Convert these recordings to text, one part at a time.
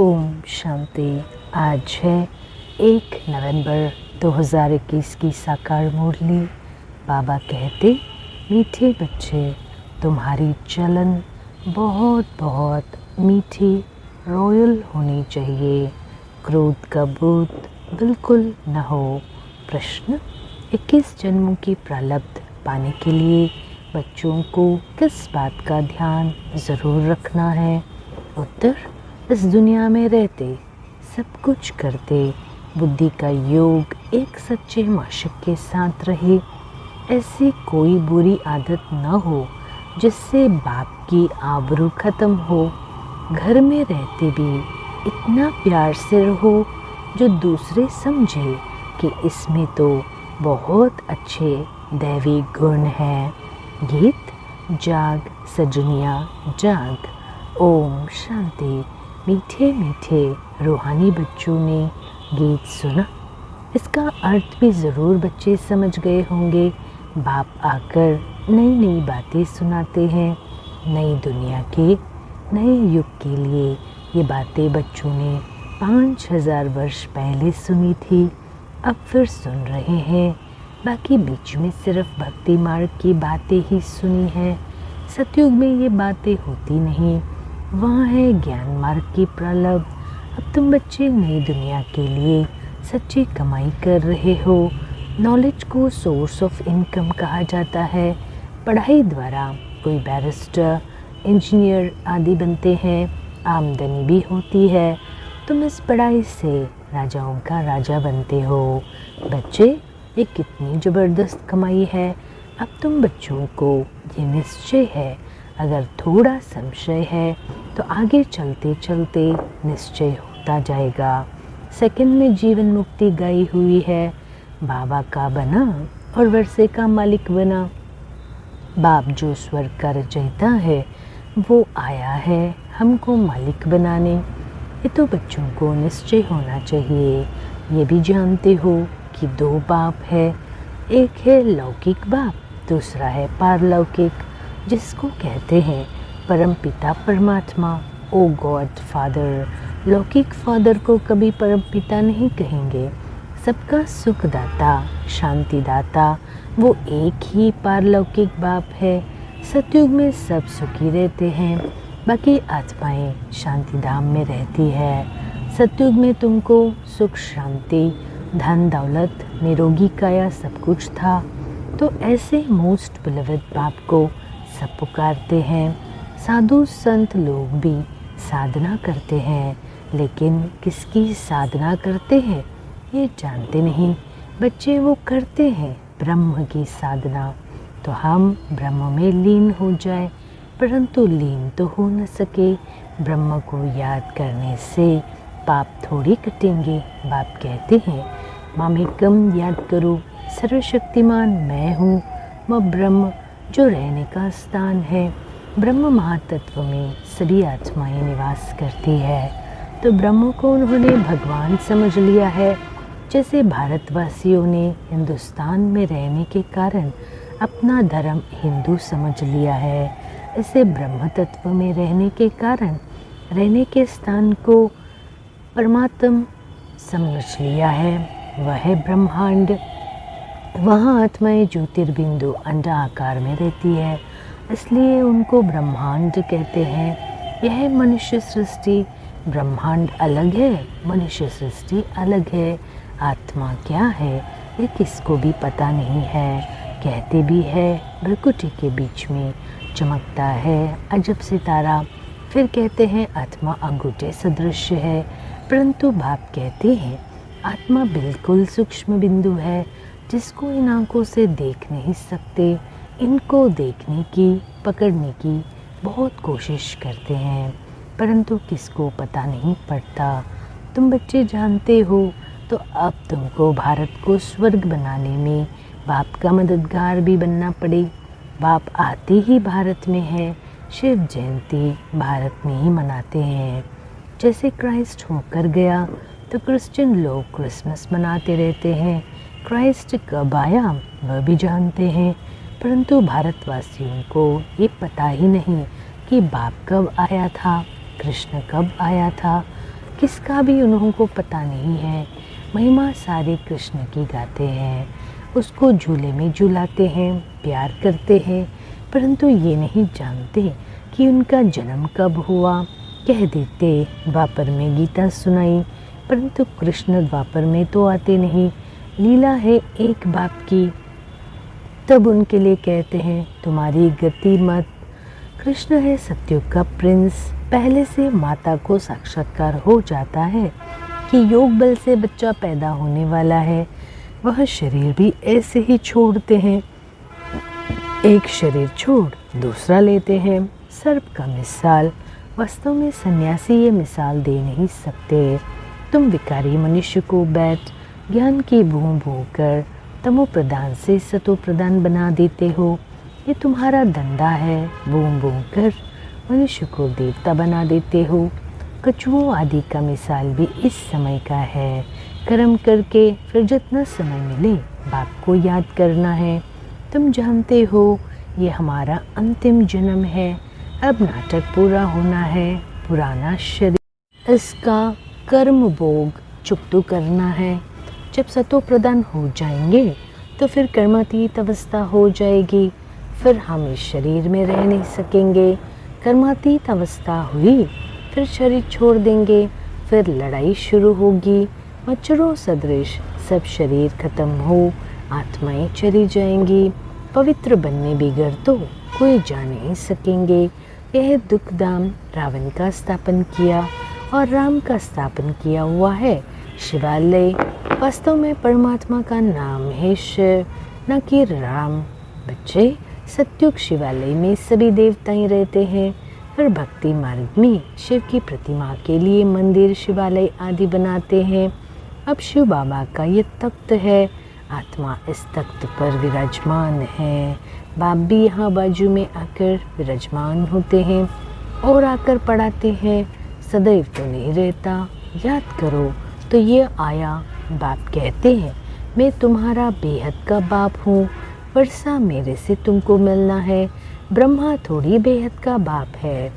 ओम शांति। आज है 1 नवंबर 2021 की साकार मुरली। बाबा कहते, मीठे बच्चे, तुम्हारी चलन बहुत बहुत मीठी रॉयल होनी चाहिए। क्रोध का भूत बिल्कुल न हो। प्रश्न, 21 जन्मों की प्रारब्ध पाने के लिए बच्चों को किस बात का ध्यान ज़रूर रखना है? उत्तर, इस दुनिया में रहते, सब कुछ करते, बुद्धि का योग एक सच्चे माशिक के साथ रहे। ऐसी कोई बुरी आदत न हो जिससे बाप की आबरू खत्म हो। घर में रहते भी इतना प्यार से रहो जो दूसरे समझे कि इसमें तो बहुत अच्छे दैवी गुण हैं। गीत, जाग सजनिया जाग। ओम शांति। मीठे मीठे रूहानी बच्चों ने गीत सुना। इसका अर्थ भी ज़रूर बच्चे समझ गए होंगे। बाप आकर नई नई बातें सुनाते हैं। नई दुनिया के नए युग के लिए ये बातें बच्चों ने 5000 वर्ष पहले सुनी थी, अब फिर सुन रहे हैं। बाकी बीच में सिर्फ भक्ति मार्ग की बातें ही सुनी हैं। सतयुग में ये बातें होती नहीं, वहाँ है ज्ञान मार्ग की प्रलभ। अब तुम बच्चे नई दुनिया के लिए सच्ची कमाई कर रहे हो। नॉलेज को सोर्स ऑफ इनकम कहा जाता है। पढ़ाई द्वारा कोई बैरिस्टर, इंजीनियर आदि बनते हैं, आमदनी भी होती है। तुम इस पढ़ाई से राजाओं का राजा बनते हो। बच्चे, ये कितनी ज़बरदस्त कमाई है। अब तुम बच्चों को ये निश्चय है, अगर थोड़ा संशय है तो आगे चलते चलते निश्चय होता जाएगा। सेकंड में जीवन मुक्ति गाई हुई है। बाबा का बना और वर्षे का मालिक बना। बाप जो स्वर्ग का रचयिता है वो आया है हमको मालिक बनाने। ये तो बच्चों को निश्चय होना चाहिए। ये भी जानते हो कि 2 बाप है, एक है लौकिक बाप, दूसरा है पारलौकिक, जिसको कहते हैं परम पिता परमात्मा, ओ गॉड फादर। लौकिक फादर को कभी परम पिता नहीं कहेंगे। सबका सुखदाता, शांतिदाता वो एक ही पारलौकिक बाप है। सतयुग में सब सुखी रहते हैं, बाकी आत्माएं शांतिधाम में रहती है। सतयुग में तुमको सुख, शांति, धन दौलत, निरोगी काया सब कुछ था। तो ऐसे मोस्ट बिलवड बाप को सब पुकारते हैं। साधु संत लोग भी साधना करते हैं, लेकिन किसकी साधना करते हैं ये जानते नहीं। बच्चे वो करते हैं ब्रह्म की साधना। तो हम ब्रह्म में लीन हो जाए, परंतु लीन तो हो न सके। ब्रह्म को याद करने से पाप थोड़ी कटेंगे। बाप कहते हैं, मामेकम याद करो, सर्वशक्तिमान मैं हूँ, मैं ब्रह्म जो रहने का स्थान है। ब्रह्म महातत्व में सभी आत्माएं निवास करती है। तो ब्रह्म को उन्होंने भगवान समझ लिया है। जैसे भारतवासियों ने हिंदुस्तान में रहने के कारण अपना धर्म हिंदू समझ लिया है, ऐसे ब्रह्म तत्व में रहने के कारण रहने के स्थान को परमात्म समझ लिया है। वह है ब्रह्मांड। वहाँ आत्माएं ज्योतिर्बिंदु अंडा आकार में रहती है, इसलिए उनको ब्रह्मांड कहते हैं। यह मनुष्य सृष्टि, ब्रह्मांड अलग है, मनुष्य सृष्टि अलग है। आत्मा क्या है ये किसको भी पता नहीं है। कहते भी है भ्रकुटी के बीच में चमकता है अजब सितारा। फिर कहते हैं आत्मा अंगूठे सदृश है, परंतु बाप कहते हैं आत्मा बिल्कुल सूक्ष्म बिंदु है, जिसको इन आँखों से देख नहीं सकते। इनको देखने की, पकड़ने की बहुत कोशिश करते हैं, परंतु किसको पता नहीं पड़ता। तुम बच्चे जानते हो, तो अब तुमको भारत को स्वर्ग बनाने में बाप का मददगार भी बनना पड़े। बाप आते ही भारत में है। शिव जयंती भारत में ही मनाते हैं। जैसे क्राइस्ट होकर गया तो क्रिश्चियन लोग क्रिसमस मनाते रहते हैं। क्राइस्ट कब आया वह भी जानते हैं, परंतु भारतवासियों को ये पता ही नहीं कि बाप कब आया था, कृष्ण कब आया था। किसका भी उन्हों को पता नहीं है। महिमा सारे कृष्ण की गाते हैं, उसको झूले में झूलाते हैं, प्यार करते हैं, परंतु ये नहीं जानते कि उनका जन्म कब हुआ। कह देते द्वापर में गीता सुनाई, परंतु कृष्ण द्वापर में तो आते नहीं। लीला है एक बाप की, तब उनके लिए कहते हैं तुम्हारी गति मत। कृष्ण है सत्युग का प्रिंस, पहले से माता को साक्षात्कार हो जाता है कि योग बल से बच्चा पैदा होने वाला है। वह शरीर भी ऐसे ही छोड़ते हैं, एक शरीर छोड़ दूसरा लेते हैं। सर्प का मिसाल, वास्तव में सन्यासी ये मिसाल दे नहीं सकते। तुम विकारी मनुष्य को बैठ ज्ञान की बूं बूं कर तमो प्रदान से सतो प्रदान बना देते हो। ये तुम्हारा धंधा है, बूं बूं कर मनुष्य को देवता बना देते हो। कछुओं आदि का मिसाल भी इस समय का है। कर्म करके फिर जितना समय मिले बाप को याद करना है। तुम जानते हो ये हमारा अंतिम जन्म है, अब नाटक पूरा होना है। पुराना शरीर, इसका कर्म भोग चुकतू करना है। जब सतो प्रदान हो जाएंगे तो फिर कर्मातीत अवस्था हो जाएगी, फिर हम इस शरीर में रह नहीं सकेंगे। कर्मातीत अवस्था हुई फिर शरीर छोड़ देंगे, फिर लड़ाई शुरू होगी। मच्छरों सदृश सब शरीर खत्म हो, आत्माएं चली जाएंगी। पवित्र बनने बिगड़ तो कोई जा नहीं सकेंगे। यह दुखधाम रावण का स्थापन किया और राम का स्थापन किया हुआ है शिवालय। वास्तव में परमात्मा का नाम है शिव, न कि राम। बच्चे, सत्युग शिवालय में सभी देवताएं रहते हैं, फिर भक्ति मार्ग में शिव की प्रतिमा के लिए मंदिर शिवालय आदि बनाते हैं। अब शिव बाबा का ये तख्त है, आत्मा इस तख्त पर विराजमान है। बाप भी यहाँ बाजू में आकर विराजमान होते हैं और आकर पढ़ाते हैं। सदैव तो नहीं रहता, याद करो तो ये आया। बाप कहते हैं मैं तुम्हारा बेहद का बाप हूँ, वर्षा मेरे से तुमको मिलना है। ब्रह्मा थोड़ी बेहद का बाप है,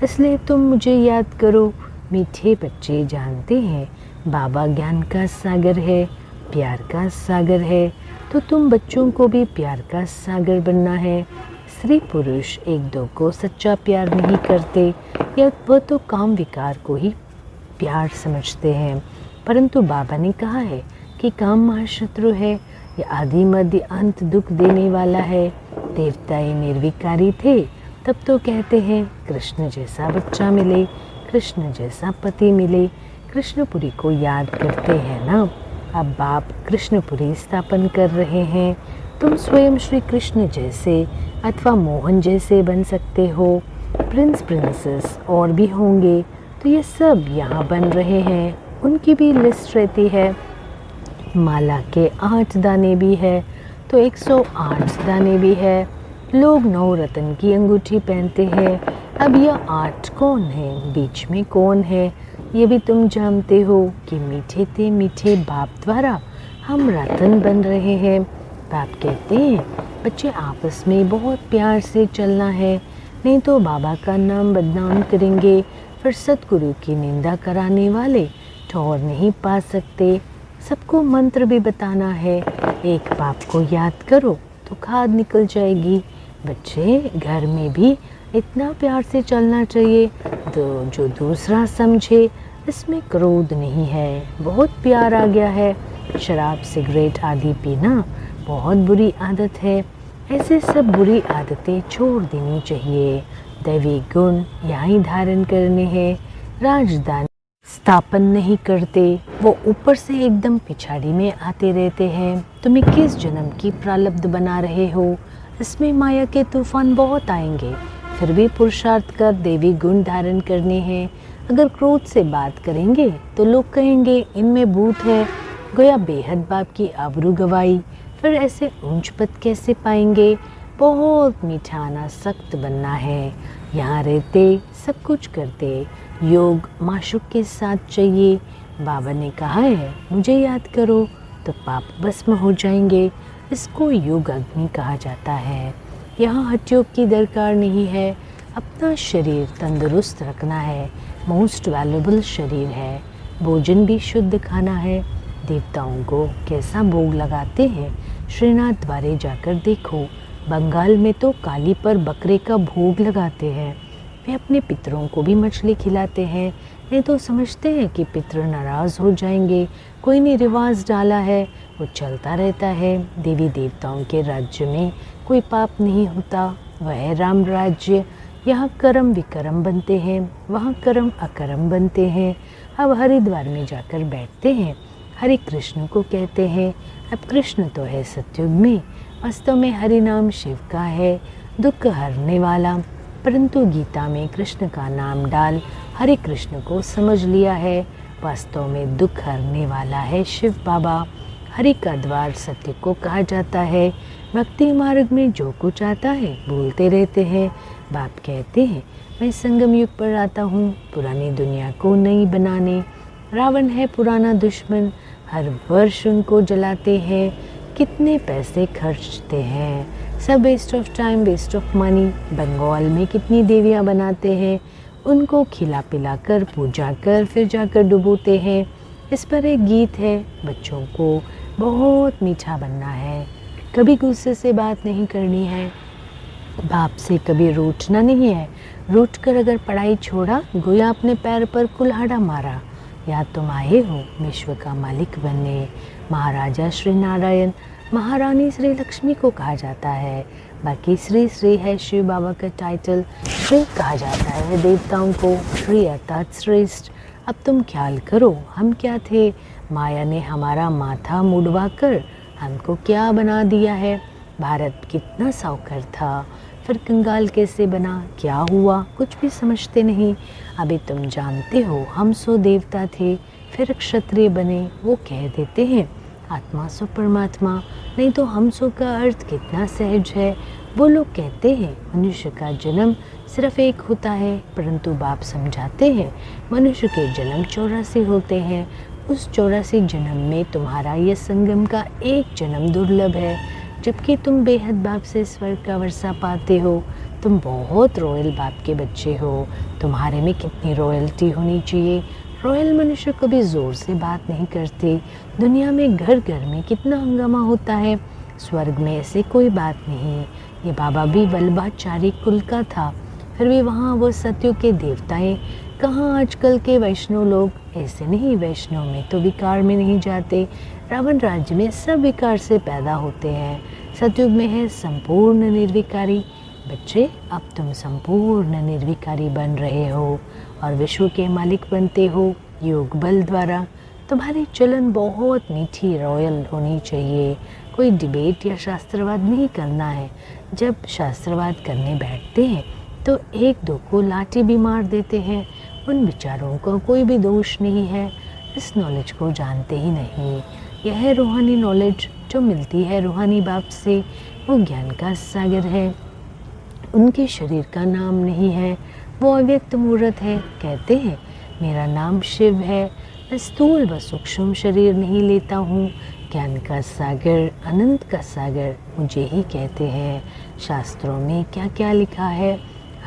इसलिए तुम मुझे याद करो। मीठे बच्चे जानते हैं बाबा ज्ञान का सागर है, प्यार का सागर है, तो तुम बच्चों को भी प्यार का सागर बनना है। स्त्री पुरुष एक दो को सच्चा प्यार नहीं करते, या वह तो काम विकार को ही प्यार समझते हैं। परंतु बाबा ने कहा है कि काम महाशत्रु है, ये आदि मध्य अंत दुख देने वाला है। देवताएं निर्विकारी थे, तब तो कहते हैं कृष्ण जैसा बच्चा मिले, कृष्ण जैसा पति मिले। कृष्णपुरी को याद करते हैं ना। अब बाप कृष्णपुरी स्थापन कर रहे हैं। तुम स्वयं श्री कृष्ण जैसे अथवा मोहन जैसे बन सकते हो। प्रिंस प्रिंसेस और भी होंगे, तो ये सब यहाँ बन रहे हैं। उनकी भी लिस्ट रहती है। माला के 8 दाने भी है तो 108 दाने भी है। लोग 9 रत्न की अंगूठी पहनते हैं। अब यह 8 कौन है, बीच में कौन है, ये भी तुम जानते हो कि मीठे थे मीठे बाप द्वारा हम रतन बन रहे हैं। बाप कहते हैं बच्चे आपस में बहुत प्यार से चलना है, नहीं तो बाबा का नाम बदनाम करेंगे। फिर सतगुरु की निंदा कराने वाले ठौर नहीं पा सकते। सबको मंत्र भी बताना है। एक बाप को याद करो तो खाद निकल जाएगी। बच्चे, घर में भी इतना प्यार से चलना चाहिए तो जो दूसरा समझे इसमें क्रोध नहीं है। बहुत प्यार आ गया है। शराब सिगरेट आदि पीना बहुत बुरी आदत है। ऐसे सब बुरी आदतें छोड़ देनी चाहिए। दैवी गुण यहाँ ही धारण करने हैं। राजधानी स्थापन नहीं करते, वो ऊपर से एकदम पिछाड़ी में आते रहते हैं। तुम 21 जन्म की प्रारब्ध बना रहे हो, इसमें माया के तूफान बहुत आएंगे, फिर भी पुरुषार्थ कर देवी गुण धारण करने हैं। अगर क्रोध से बात करेंगे तो लोग कहेंगे इनमें भूत है, गोया बेहद बाप की आबरू गवाई। फिर ऐसे ऊंच पद कैसे पाएंगे। बहुत मीठाना सख्त बनना है। यहाँ रहते सब कुछ करते योग माशुक के साथ चाहिए। बाबा ने कहा है मुझे याद करो तो पाप भस्म हो जाएंगे। इसको योग अग्नि कहा जाता है। यहाँ हठयोग की दरकार नहीं है। अपना शरीर तंदुरुस्त रखना है। मोस्ट वैल्यूबल शरीर है। भोजन भी शुद्ध खाना है। देवताओं को कैसा भोग लगाते हैं, श्रीनाथ द्वारे जाकर देखो। बंगाल में तो काली पर बकरे का भोग लगाते हैं। वे अपने पितरों को भी मछली खिलाते हैं। नहीं तो समझते हैं कि पितर नाराज़ हो जाएंगे। कोई ने रिवाज डाला है, वो चलता रहता है। देवी देवताओं के राज्य में कोई पाप नहीं होता, वह है राम राज्य। यहाँ कर्म विकर्म बनते हैं, वहाँ कर्म अकर्म बनते हैं। अब हरिद्वार में जाकर बैठते हैं, हरे कृष्ण को कहते हैं। अब कृष्ण तो है सतयुग में, वास्तव में हरि नाम शिव का है, दुख हरने वाला। परंतु गीता में कृष्ण का नाम डाल हरे कृष्ण को समझ लिया है, वास्तव में दुख हरने वाला है शिव बाबा। हरि का द्वार सत्य को कहा जाता है। भक्ति मार्ग में जो कुछ आता है बोलते रहते हैं। बाप कहते हैं मैं संगम युग पर आता हूँ पुरानी दुनिया को नई बनाने। रावण है पुराना दुश्मन, हर वर्ष उनको जलाते हैं। कितने पैसे खर्चते हैं, सब waste of time, waste of money. Bengal में कितनी देवियाँ बनाते हैं, उनको खिला पिला कर पूजा कर फिर जाकर डुबोते हैं। इस पर एक गीत है, बच्चों को बहुत मीठा बनना है, कभी गुस्से से बात नहीं करनी है, बाप से कभी रूठना नहीं है। रूठ कर अगर पढ़ाई छोड़ा, गोया अपने पैर पर कुल्हाड़ा मारा। या तुम आए हो विश्व का मालिक बनने। महाराजा श्री नारायण, महारानी श्री लक्ष्मी को कहा जाता है। बाकी श्री श्री है शिव बाबा का टाइटल। श्री कहा जाता है देवताओं को, श्री अर्थात श्रेष्ठ। अब तुम ख्याल करो, हम क्या थे, माया ने हमारा माथा मुड़वा कर हमको क्या बना दिया है। भारत कितना साउकर था, फिर कंगाल कैसे बना, क्या हुआ, कुछ भी समझते नहीं। अभी तुम जानते हो हम सो देवता थे, फिर क्षत्रिय बने। वो कह देते हैं आत्मा सो परमात्मा, नहीं तो हम सो का अर्थ कितना सहज है। वो लोग कहते हैं मनुष्य का जन्म सिर्फ एक होता है, परंतु बाप समझाते हैं मनुष्य के जन्म 84 होते हैं। उस 84 जन्म में तुम्हारा यह संगम का एक जन्म दुर्लभ है, जबकि तुम बेहद बाप से स्वर्ग का वर्षा पाते हो। तुम बहुत रॉयल बाप के बच्चे हो, तुम्हारे में कितनी रॉयल्टी होनी चाहिए। रॉयल मनुष्य कभी ज़ोर से बात नहीं करते। दुनिया में घर घर में कितना हंगामा होता है, स्वर्ग में ऐसे कोई बात नहीं। ये बाबा भी वल्लभाचारी कुल का था, फिर भी वहाँ वो सत्युग के देवताएं। कहाँ आजकल के वैष्णव लोग ऐसे नहीं, वैष्णव में तो विकार में नहीं जाते। रावण राज्य में सब विकार से पैदा होते हैं, सतयुग में है संपूर्ण निर्विकारी। बच्चे, अब तुम संपूर्ण निर्विकारी बन रहे हो और विश्व के मालिक बनते हो योग बल द्वारा। तुम्हारी चलन बहुत मीठी रॉयल होनी चाहिए। कोई डिबेट या शास्त्रवाद नहीं करना है। जब शास्त्रवाद करने बैठते हैं तो एक दो को लाठी भी मार देते हैं। उन विचारों का कोई भी दोष नहीं है, इस नॉलेज को जानते ही नहीं। यह है रूहानी नॉलेज जो मिलती है रूहानी बाप से, वो ज्ञान का सागर है। उनके शरीर का नाम नहीं है, वो अव्यक्त मूर्त है। कहते हैं मेरा नाम शिव है, मैं स्थूल व सूक्ष्म शरीर नहीं लेता हूँ। ज्ञान का सागर, अनंत का सागर मुझे ही कहते हैं। शास्त्रों में क्या क्या लिखा है।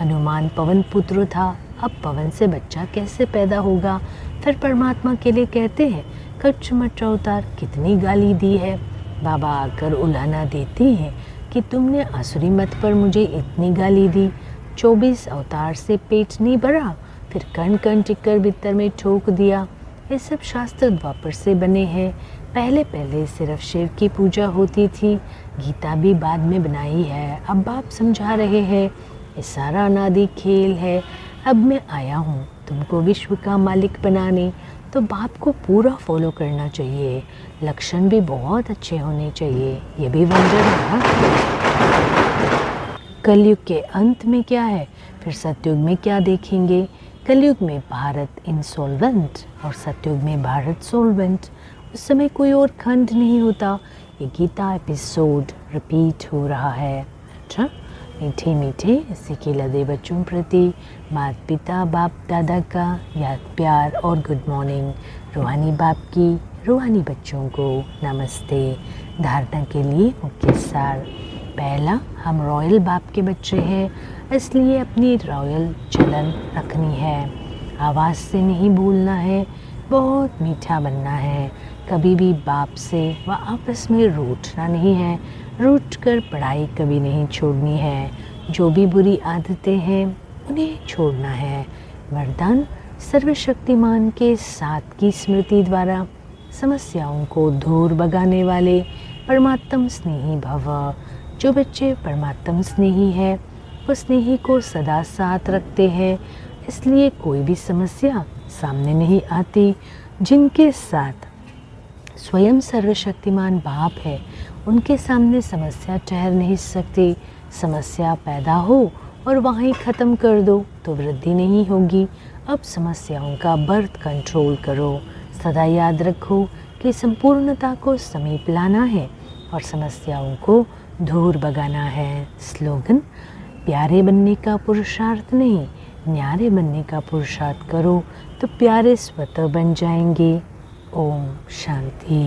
हनुमान पवन पुत्र था, अब पवन से बच्चा कैसे पैदा होगा। फिर परमात्मा के लिए कहते हैं कच्छ मच अवतार, कितनी गाली दी है। बाबा आकर उलाहना देती हैं कि तुमने आसुरी मत पर मुझे इतनी गाली दी। 24 अवतार से पेट नहीं भरा, फिर कण कण टिक्कर भीतर में ठोक दिया। ये सब शास्त्र द्वापर से बने हैं। पहले पहले सिर्फ शिव की पूजा होती थी, गीता भी बाद में बनाई है। अब बाप समझा रहे हैं ये सारा अनादि खेल है। अब मैं आया हूँ तुमको विश्व का मालिक बनाने, तो बाप को पूरा फॉलो करना चाहिए। लक्षण भी बहुत अच्छे होने चाहिए, ये भी वंदन है। कलयुग के अंत में क्या है, फिर सतयुग में क्या देखेंगे। कलयुग में भारत इंसॉल्वेंट और सतयुग में भारत सोल्वेंट। उस समय कोई और खंड नहीं होता। ये गीता एपिसोड रिपीट हो रहा है। अच्छा, मीठे मीठे सीखे लदे बच्चों प्रति माता पिता बाप दादा का याद प्यार और गुड मॉर्निंग। रूहानी बाप की रूहानी बच्चों को नमस्ते। धारणा के लिए मुख्य सार। पहला, हम रॉयल बाप के बच्चे हैं, इसलिए अपनी रॉयल चलन रखनी है। आवाज़ से नहीं बोलना है, बहुत मीठा बनना है, कभी भी बाप से व आपस में रूठना नहीं है, रूठ कर पढ़ाई कभी नहीं छोड़नी है, जो भी बुरी आदतें हैं उन्हें छोड़ना है। वरदान सर्वशक्तिमान के साथ की स्मृति द्वारा समस्याओं को दूर भगाने वाले परमात्म स्नेही भव। जो बच्चे परमात्म स्नेही है वो स्नेही को सदा साथ रखते हैं, इसलिए कोई भी समस्या सामने नहीं आती। जिनके साथ स्वयं सर्वशक्तिमान बाप है उनके सामने समस्या ठहर नहीं सकती। समस्या पैदा हो और वहीं ख़त्म कर दो तो वृद्धि नहीं होगी। अब समस्याओं का बर्थ कंट्रोल करो। सदा याद रखो कि संपूर्णता को समीप लाना है और समस्याओं को दूर भगाना है। स्लोगन: प्यारे बनने का पुरुषार्थ नहीं, न्यारे बनने का पुरुषार्थ करो तो प्यारे स्वतः बन जाएंगे। ओम शांति।